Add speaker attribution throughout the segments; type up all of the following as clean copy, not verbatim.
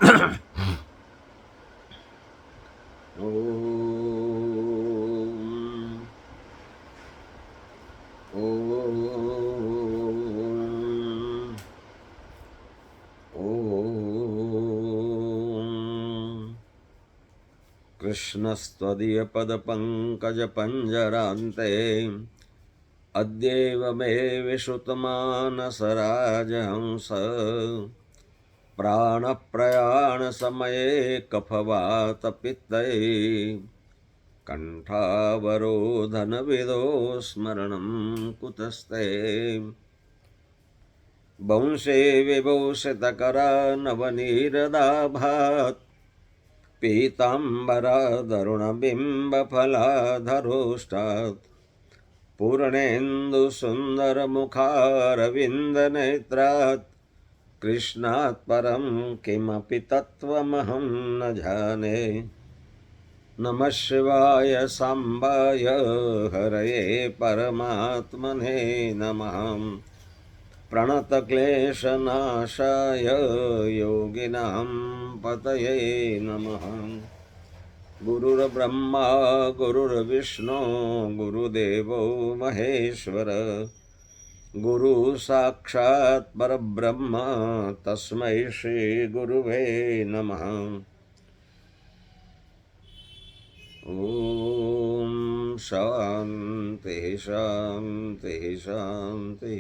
Speaker 1: कृष्णस्त्वदीयपदपङ्कजपञ्जरान्ते अद्यैव मे विश्रुतमानसराजहंस प्राणप्रयाणसमये कफवातपित्तये कण्ठावरोधनविदो स्मरणं कुतस्ते वंशे विभूषितकरा नवनीरदाभात् पीताम्बरधरुणबिम्बफलाधरोष्टात् पूर्णेन्दुसुन्दरमुखारविन्दनेत्रात् कृष्णात् परं किमपि तत्त्वमहं न जाने। नमः शिवाय साम्बाय हरये परमात्मने नमः। प्रणतक्लेशनाशाय योगिनां पतये नमः। गुरुर्ब्रह्मा गुरुर्विष्णु गुरुदेवो महेश्वर गुरु साक्षात् परब्रह्म तस्मै श्री गुरुवे नमः। ओम शांति शांति शांति।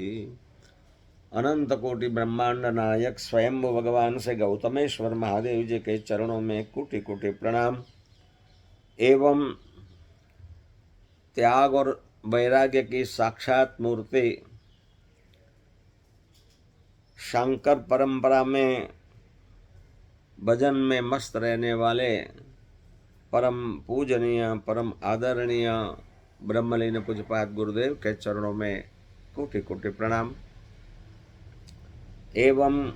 Speaker 1: अनंत कोटि ब्रह्मांड नायक स्वयं भगवान से गौतमेश्वर महादेव जी के चरणों में कोटि कोटि प्रणाम एवं त्याग और वैराग्य की साक्षात मूर्ति शंकर परंपरा में भजन में मस्त रहने वाले परम पूजनीय परम आदरणीय ब्रह्मलीन पूज्यपाद गुरुदेव के चरणों में कोटि कोटि प्रणाम एवं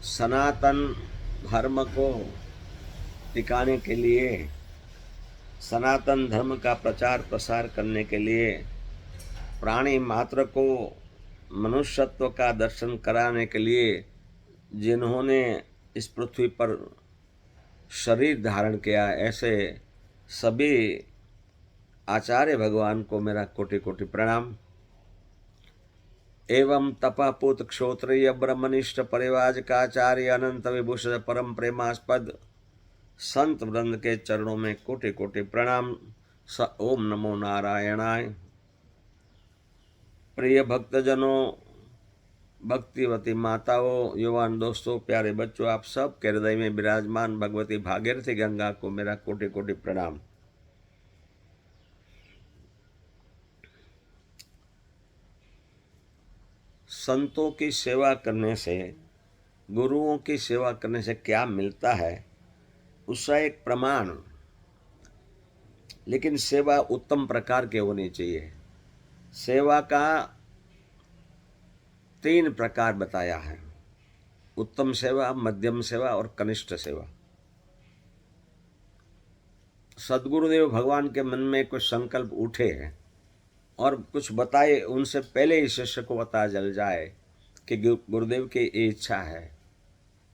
Speaker 1: सनातन धर्म को टिकाने के लिए सनातन धर्म का प्रचार प्रसार करने के लिए प्राणी मात्र को मनुष्यत्व का दर्शन कराने के लिए जिन्होंने इस पृथ्वी पर शरीर धारण किया, ऐसे सभी आचार्य भगवान को मेरा कोटि कोटि प्रणाम एवं तपापूत क्षोत्रिय ब्रह्मनिष्ठ परिवाज का आचार्य अनंत विभूषण परम प्रेमास्पद संत वृंद के चरणों में कोटि कोटि प्रणाम। स ओम नमो नारायणाय। प्रिय भक्तजनों, भक्तिवती माताओं, युवान दोस्तों, प्यारे बच्चों, आप सब के हृदय में विराजमान भगवती भागीरथी गंगा को मेरा कोटि कोटि प्रणाम। संतों की सेवा करने से, गुरुओं की सेवा करने से क्या मिलता है, उसका एक प्रमाण, लेकिन सेवा उत्तम प्रकार की होनी चाहिए। सेवा का 3 प्रकार बताया है, उत्तम सेवा, मध्यम सेवा और कनिष्ठ सेवा। सद्गुरुदेव भगवान के मन में कुछ संकल्प उठे हैं और कुछ बताए, उनसे पहले ही शिष्य को पता चल जाए कि गुरुदेव की ये इच्छा है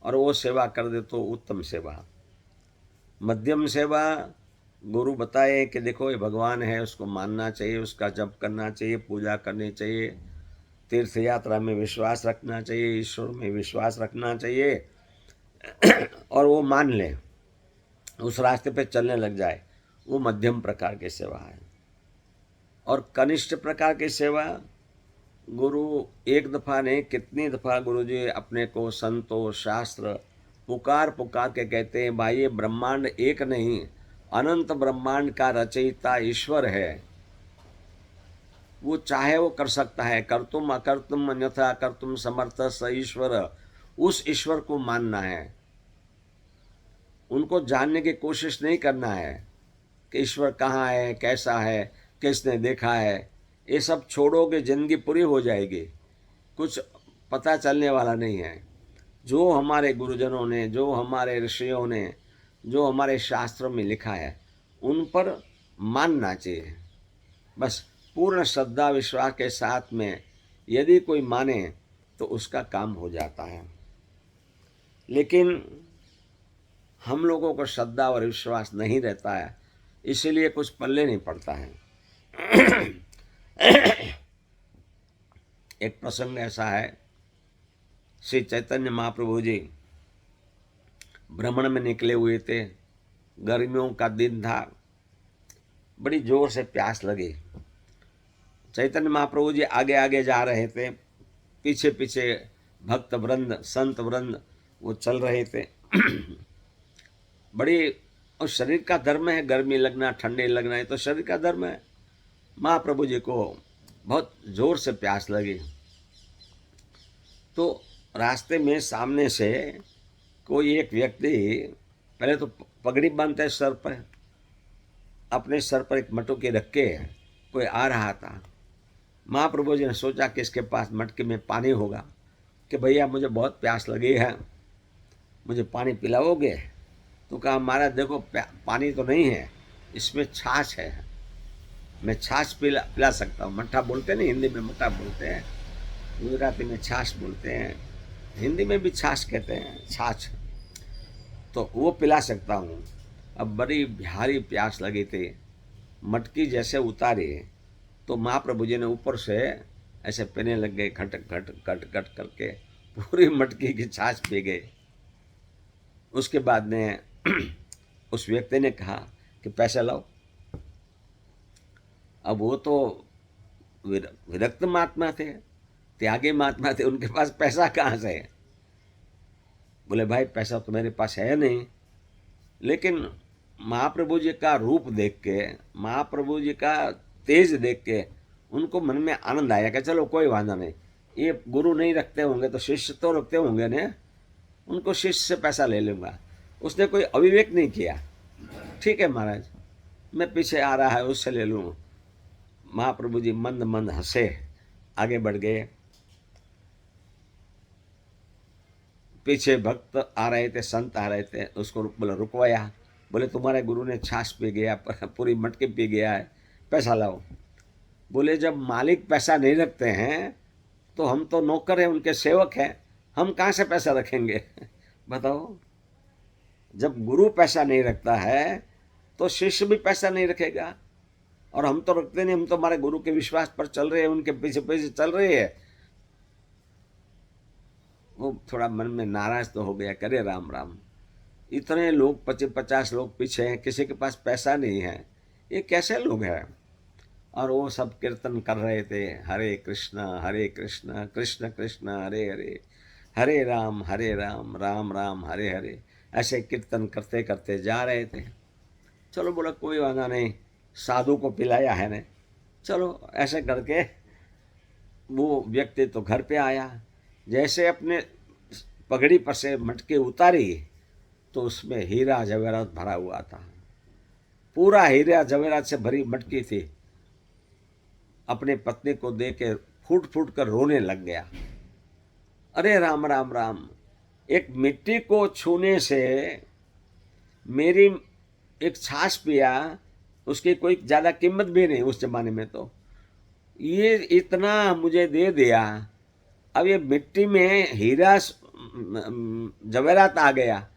Speaker 1: और वो सेवा कर दे तो उत्तम सेवा। मध्यम सेवा, गुरु बताए कि देखो ये भगवान है, उसको मानना चाहिए, उसका जप करना चाहिए, पूजा करनी चाहिए, तीर्थ यात्रा में विश्वास रखना चाहिए, ईश्वर में विश्वास रखना चाहिए और वो मान ले, उस रास्ते पे चलने लग जाए, वो मध्यम प्रकार की सेवा है। और कनिष्ठ प्रकार की सेवा, गुरु एक दफ़ा नहीं कितनी दफ़ा गुरु जी अपने को संतों शास्त्र पुकार पुकार के कहते हैं, भाई ये ब्रह्मांड एक नहीं, अनंत ब्रह्मांड का रचयिता ईश्वर है, वो चाहे वो कर सकता है, कर्तुम अकर्तुम अन्यथा कर्तुम समर्थ स ईश्वर। उस ईश्वर को मानना है, उनको जानने की कोशिश नहीं करना है कि ईश्वर कहाँ है, कैसा है, किसने देखा है। ये सब छोड़ोगे जिंदगी पूरी हो जाएगी, कुछ पता चलने वाला नहीं है। जो हमारे गुरुजनों ने, जो हमारे ऋषियों ने, जो हमारे शास्त्रों में लिखा है, उन पर मानना चाहिए। बस पूर्ण श्रद्धा विश्वास के साथ में यदि कोई माने तो उसका काम हो जाता है। लेकिन हम लोगों को श्रद्धा और विश्वास नहीं रहता है, इसीलिए कुछ पल्ले नहीं पड़ता है। एक प्रसंग ऐसा है, श्री चैतन्य महाप्रभु जी भ्रमण में निकले हुए थे, गर्मियों का दिन था, बड़ी जोर से प्यास लगी। चैतन्य महाप्रभु जी आगे आगे जा रहे थे, पीछे पीछे भक्त वृंद, संत वृंद वो चल रहे थे। बड़ी, और शरीर का धर्म है, गर्मी लगना ठंडे लगना, ये तो शरीर का धर्म है। महाप्रभु जी को बहुत जोर से प्यास लगी, तो रास्ते में सामने से कोई एक व्यक्ति, पहले तो पगड़ी बांधते हैं सर पर, अपने सर पर एक मटकी रख के कोई आ रहा था। महाप्रभु जी ने सोचा कि इसके पास मटके में पानी होगा, कि भैया मुझे बहुत प्यास लगी है, मुझे पानी पिलाओगे? तो कहा महाराज देखो पानी तो नहीं है, इसमें छाछ है, मैं छाछ पिला सकता हूँ। मट्ठा बोलते हैं ना, हिंदी में मट्ठा बोलते हैं, गुजराती में छाछ बोलते हैं, हिंदी में भी छाछ कहते हैं, छाछ, तो वो पिला सकता हूँ। अब बड़ी भारी प्यास लगी थी, मटकी जैसे उतारी तो महाप्रभु जी ने ऊपर से ऐसे पीने लग गए, घट घट घट घट करके पूरी मटकी की छाछ पी गए। उसके बाद में उस व्यक्ति ने कहा कि पैसा लाओ। अब वो तो विरक्त महात्मा थे, त्यागी महात्मा थे, उनके पास पैसा कहाँ से है? बोले भाई पैसा तो मेरे पास है नहीं, लेकिन महाप्रभु जी का रूप देख के, महाप्रभु जी का तेज देख के उनको मन में आनंद आया कि चलो कोई वादा नहीं, ये गुरु नहीं रखते होंगे तो शिष्य तो रखते होंगे ने, उनको शिष्य से पैसा ले लूँगा। उसने कोई अविवेक नहीं किया, ठीक है महाराज मैं पीछे आ रहा है उससे ले लूँ। महाप्रभु जी मंद मंद हंसे, आगे बढ़ गए। पीछे भक्त आ रहे थे, संत आ रहे थे, उसको बोला रुकवाया। बोले तुम्हारे गुरु ने छाछ पी गया, पूरी मटकी पी गया है, पैसा लाओ। बोले जब मालिक पैसा नहीं रखते हैं तो हम तो नौकर हैं, उनके सेवक हैं, हम कहाँ से पैसा रखेंगे? बताओ, जब गुरु पैसा नहीं रखता है तो शिष्य भी पैसा नहीं रखेगा। और हम तो रखते नहीं, हम तो हमारे गुरु के विश्वास पर चल रहे हैं, उनके पीछे पीछे चल रहे हैं। वो थोड़ा मन में नाराज तो हो गया, करे राम राम, इतने लोग 50 लोग पीछे हैं, किसी के पास पैसा नहीं है, ये कैसे लोग हैं? और वो सब कीर्तन कर रहे थे, हरे कृष्ण कृष्ण कृष्ण हरे हरे, हरे राम राम राम हरे हरे, ऐसे कीर्तन करते करते जा रहे थे। चलो बोला कोई वादा नहीं, साधु को पिलाया है ने, चलो ऐसे करके वो व्यक्ति तो घर पे आया। जैसे अपने पगड़ी पर से मटके उतारी तो उसमें हीरा जवेरात भरा हुआ था, पूरा हीरा जवेरात से भरी मटकी थी। अपने पत्नी को देख के फूट फूट कर रोने लग गया। अरे राम राम राम, एक मिट्टी को छूने से मेरी एक छाछ पिया, उसकी कोई ज़्यादा कीमत भी नहीं उस जमाने में, तो ये इतना मुझे दे दिया, अब ये मिट्टी में हीरा जवेरात आ गया,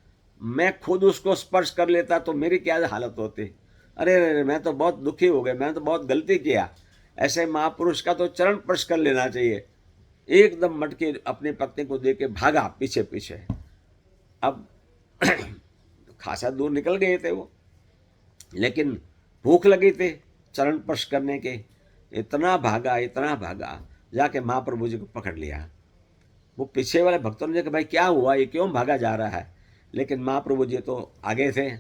Speaker 1: मैं खुद उसको स्पर्श कर लेता तो मेरी क्या हालत होती। अरे मैं तो बहुत दुखी हो गया, मैंने तो बहुत गलती किया। ऐसे महापुरुष का तो चरण स्पर्श कर लेना चाहिए। एकदम मटके अपनी पत्नी को दे के भागा पीछे पीछे। अब खासा दूर निकल गए थे वो, लेकिन भूख लगी थी चरण स्पर्श करने के, इतना भागा, जाके महाप्रभु जी को पकड़ लिया। वो पीछे वाले भक्तों ने कहा भाई क्या हुआ, ये क्यों भागा जा रहा है? लेकिन महाप्रभु जी तो आगे थे,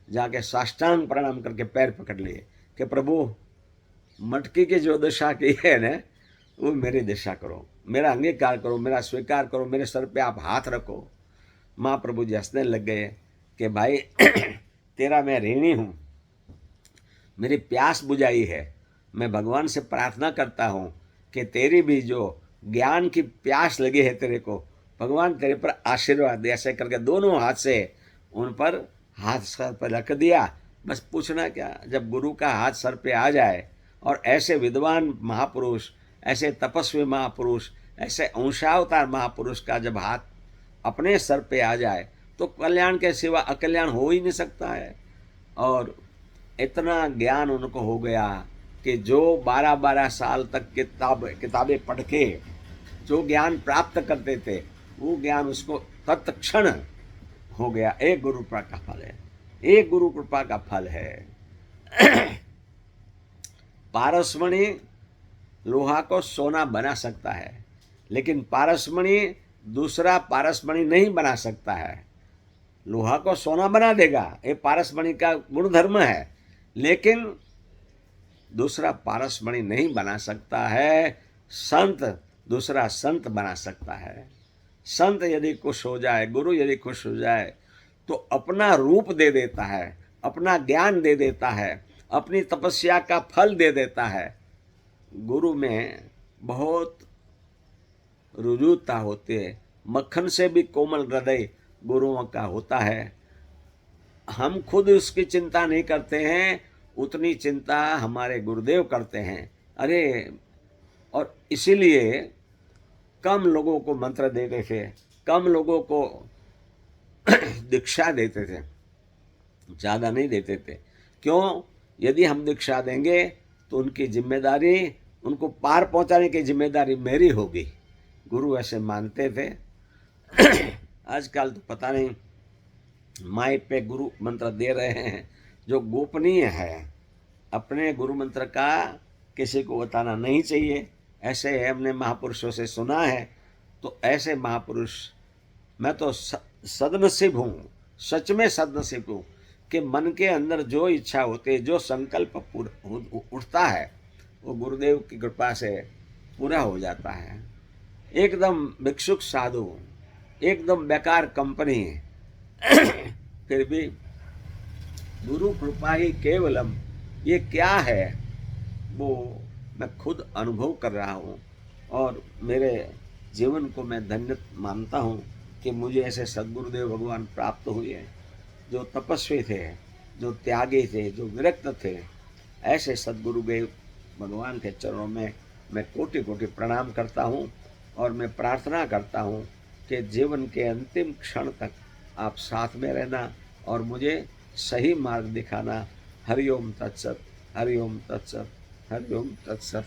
Speaker 1: जाके साष्टांग प्रणाम करके पैर पकड़ लिए कि प्रभु मटकी की जो दशा की है ना, वो मेरी दशा करो, मेरा अंगीकार करो, मेरा स्वीकार करो, मेरे सर पे आप हाथ रखो। महाप्रभु जी हंसने लग गए कि भाई तेरा मैं ऋणी हूँ, मेरी प्यास बुझाई है, मैं भगवान से प्रार्थना करता हूँ कि तेरी भी जो ज्ञान की प्यास लगी है तेरे को, भगवान तेरे पर आशीर्वाद दे। ऐसे करके दोनों हाथ से उन पर हाथ सर पर रख दिया। बस पूछना क्या, जब गुरु का हाथ सर पे आ जाए और ऐसे विद्वान महापुरुष, ऐसे तपस्वी महापुरुष, ऐसे अंशावतार महापुरुष का जब हाथ अपने सर पे आ जाए तो कल्याण के सिवा अकल्याण हो ही नहीं सकता है। और इतना ज्ञान उनको हो गया कि जो 12-12 साल तक किताबें पढ़ के जो ज्ञान प्राप्त करते थे वो ज्ञान उसको तत्क्षण हो गया। एक गुरु कृपा का फल है, एक गुरु कृपा का फल है। पारसमणि लोहा को सोना बना सकता है, लेकिन पारसमणि दूसरा पारसमणि नहीं बना सकता है। लोहा को सोना बना देगा, ये पारसमणि का गुणधर्म है, लेकिन दूसरा पारसमणि नहीं बना सकता है। संत दूसरा संत बना सकता है। संत यदि खुश हो जाए, गुरु यदि खुश हो जाए तो अपना रूप दे देता है, अपना ज्ञान दे देता है, अपनी तपस्या का फल दे देता है। गुरु में बहुत रुजुता होती है, मक्खन से भी कोमल हृदय गुरुओं का होता है। हम खुद उसकी चिंता नहीं करते हैं, उतनी चिंता हमारे गुरुदेव करते हैं। अरे, और इसीलिए कम लोगों को मंत्र देते थे, कम लोगों को दीक्षा देते थे, ज़्यादा नहीं देते थे। क्यों? यदि हम दीक्षा देंगे तो उनकी जिम्मेदारी, उनको पार पहुंचाने की जिम्मेदारी मेरी होगी। गुरु ऐसे मानते थे। आजकल तो पता नहीं माइक पे गुरु मंत्र दे रहे हैं जो गोपनीय है। अपने गुरु मंत्र का किसी को बताना नहीं चाहिए, ऐसे हमने महापुरुषों से सुना है। तो ऐसे महापुरुष, मैं तो सदनसीब हूँ, सच में सदनसीब हूँ कि मन के अंदर जो इच्छा होती है, जो संकल्प उठता है, वो गुरुदेव की कृपा से पूरा हो जाता है। एकदम भिक्षुक साधु, एकदम बेकार कंपनी, फिर भी गुरु कृपा ही केवलम, ये क्या है वो मैं खुद अनुभव कर रहा हूँ। और मेरे जीवन को मैं धन्य मानता हूँ कि मुझे ऐसे सद्गुरुदेव भगवान प्राप्त हुए, जो तपस्वी थे, जो त्यागी थे, जो विरक्त थे। ऐसे सद्गुरुदेव भगवान के चरणों में मैं कोटि कोटि प्रणाम करता हूँ। और मैं प्रार्थना करता हूँ कि जीवन के अंतिम क्षण तक आप साथ में रहना और मुझे सही मार्ग दिखाना। हरिओम तत्सत, हरिओम तत्सत, हरिओम तत्सत।